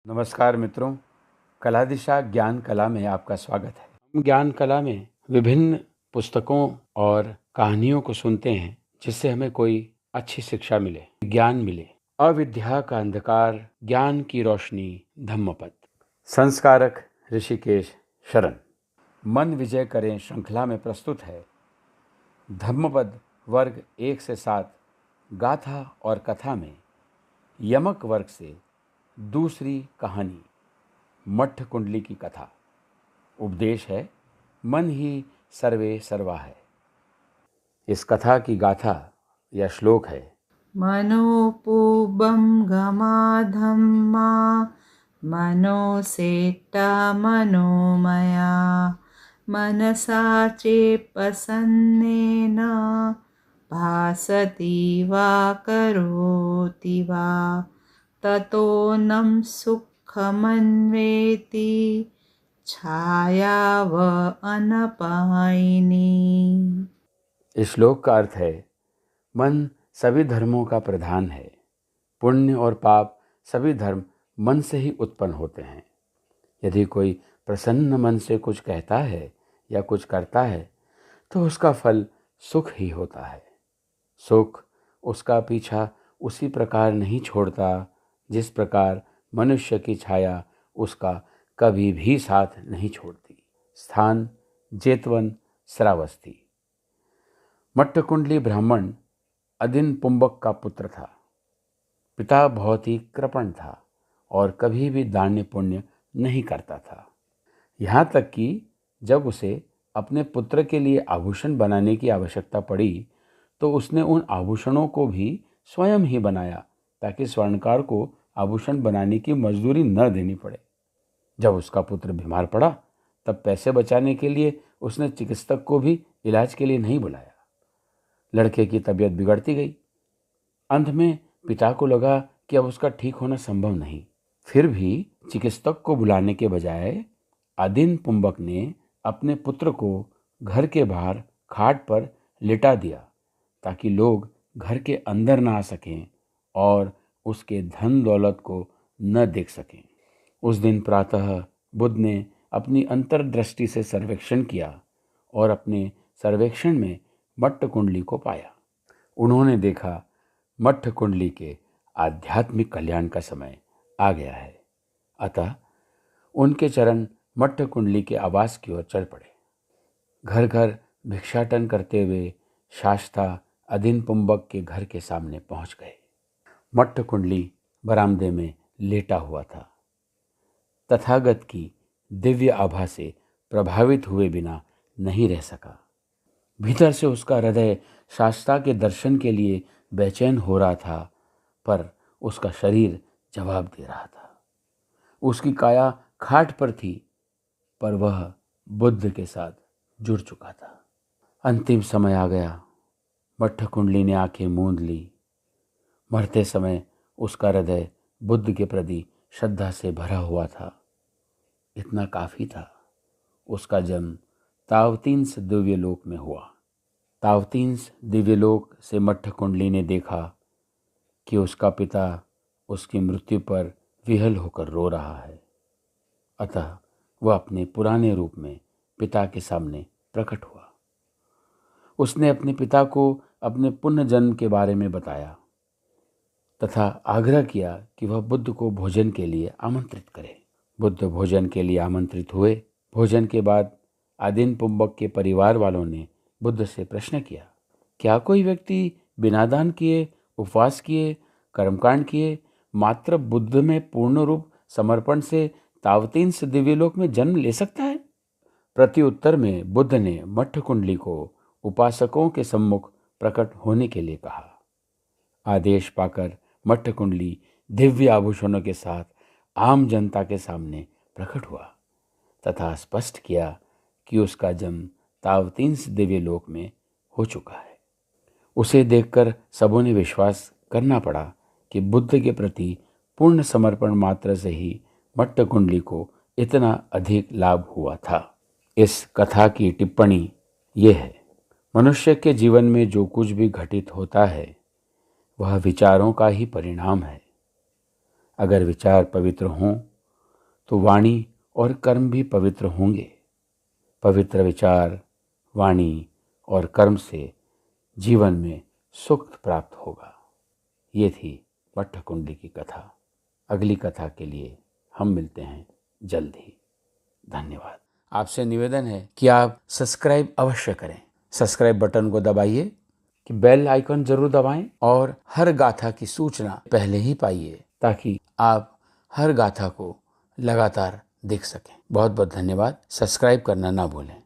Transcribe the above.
नमस्कार मित्रों, कला दिशा ज्ञान कला में आपका स्वागत है। हम ज्ञान कला में विभिन्न पुस्तकों और कहानियों को सुनते हैं जिससे हमें कोई अच्छी शिक्षा मिले, ज्ञान मिले। अविद्या का अंधकार, ज्ञान की रोशनी, धम्मपद। संस्कारक ऋषिकेश शरण। मन विजय करें श्रृंखला में प्रस्तुत है धम्मपद वर्ग 1 से 7 गाथा और कथा में यमक वर्ग से दूसरी कहानी मट्ठ कुंडली की कथा। उपदेश है मन ही सर्वे सर्वा है। इस कथा की गाथा या श्लोक है मनोपूबं गमाधम्मा मनोसेट्टा मनोमया मनसा चेत्प्रसन्नेन भासति वा करोति वा ततोऽनं सुखमन्वेति छायाव अनपायिनी। इस श्लोक का अर्थ है मन सभी धर्मों का प्रधान है। पुण्य और पाप सभी धर्म मन से ही उत्पन्न होते हैं। यदि कोई प्रसन्न मन से कुछ कहता है या कुछ करता है तो उसका फल सुख ही होता है। सुख उसका पीछा उसी प्रकार नहीं छोड़ता जिस प्रकार मनुष्य की छाया उसका कभी भी साथ नहीं छोड़ती। स्थान जेतवन, श्रावस्ती। मट्ठ कुंडली ब्राह्मण अदिन पुंबक का पुत्र था। पिता बहुत ही कृपण था और कभी भी दान्य पुण्य नहीं करता था। यहाँ तक कि जब उसे अपने पुत्र के लिए आभूषण बनाने की आवश्यकता पड़ी तो उसने उन आभूषणों को भी स्वयं ही बनाया ताकि स्वर्णकार को आभूषण बनाने की मजदूरी न देनी पड़े। जब उसका पुत्र बीमार पड़ा तब पैसे बचाने के लिए उसने चिकित्सक को भी इलाज के लिए नहीं बुलाया। लड़के की तबीयत बिगड़ती गई। अंत में पिता को लगा कि अब उसका ठीक होना संभव नहीं। फिर भी चिकित्सक को बुलाने के बजाय अदिन पुंबक ने अपने पुत्र को घर के बाहर खाट पर लिटा दिया ताकि लोग घर के अंदर ना आ सकें और उसके धन दौलत को न देख सकें। उस दिन प्रातः बुद्ध ने अपनी अंतर्दृष्टि से सर्वेक्षण किया और अपने सर्वेक्षण में मट्ठ कुंडली को पाया। उन्होंने देखा मट्ठ कुंडली के आध्यात्मिक कल्याण का समय आ गया है। अतः उनके चरण मट्ठ कुंडली के आवास की ओर चल पड़े। घर घर भिक्षाटन करते हुए शास्ता अदिन पुंबक के घर के सामने पहुंच गए। मट्ठ कुंडली बरामदे में लेटा हुआ था। तथागत की दिव्य आभा से प्रभावित हुए बिना नहीं रह सका। भीतर से उसका हृदय शास्ता के दर्शन के लिए बेचैन हो रहा था, पर उसका शरीर जवाब दे रहा था। उसकी काया खाट पर थी, पर वह बुद्ध के साथ जुड़ चुका था। अंतिम समय आ गया। मट्ठ कुंडली ने आंखें मूंद ली। मरते समय उसका हृदय बुद्ध के प्रति श्रद्धा से भरा हुआ था। इतना काफी था। उसका जन्म तावतींस दिव्यलोक में हुआ। तावतींस दिव्यलोक से मट्ठ कुंडली ने देखा कि उसका पिता उसकी मृत्यु पर विह्वल होकर रो रहा है। अतः वह अपने पुराने रूप में पिता के सामने प्रकट हुआ। उसने अपने पिता को अपने पुण्य जन्म के बारे में बताया तथा आग्रह किया कि वह बुद्ध को भोजन के लिए आमंत्रित करे। बुद्ध भोजन के लिए आमंत्रित हुए। भोजन के बाद अदिन पुंबक के परिवार वालों ने बुद्ध से प्रश्न किया, क्या कोई व्यक्ति बिना दान किए, उपवास किए, कर्मकांड किए मात्र बुद्ध में पूर्ण रूप समर्पण से तावतींस दिव्यलोक में जन्म ले सकता है? प्रत्युत्तर में बुद्ध ने मट्ठ कुंडली को उपासकों के सम्मुख प्रकट होने के लिए कहा। आदेश पाकर मट्ठ कुंडली दिव्य आभूषणों के साथ आम जनता के सामने प्रकट हुआ तथा स्पष्ट किया कि उसका जन्म तावतींस दिव्यलोक में हो चुका है। उसे देखकर सबों ने विश्वास करना पड़ा कि बुद्ध के प्रति पूर्ण समर्पण मात्र से ही मट्ठ कुंडली को इतना अधिक लाभ हुआ था। इस कथा की टिप्पणी ये है, मनुष्य के जीवन में जो कुछ भी घटित होता है वह विचारों का ही परिणाम है। अगर विचार पवित्र हों तो वाणी और कर्म भी पवित्र होंगे। पवित्र विचार, वाणी और कर्म से जीवन में सुख प्राप्त होगा। ये थी वट्ठ कुंडली की कथा। अगली कथा के लिए हम मिलते हैं जल्द ही। धन्यवाद। आपसे निवेदन है कि आप सब्सक्राइब अवश्य करें। सब्सक्राइब बटन को दबाइए कि बेल आइकन जरूर दबाएं और हर गाथा की सूचना पहले ही पाइए, ताकि आप हर गाथा को लगातार देख सकें। बहुत बहुत धन्यवाद। सब्सक्राइब करना ना भूलें।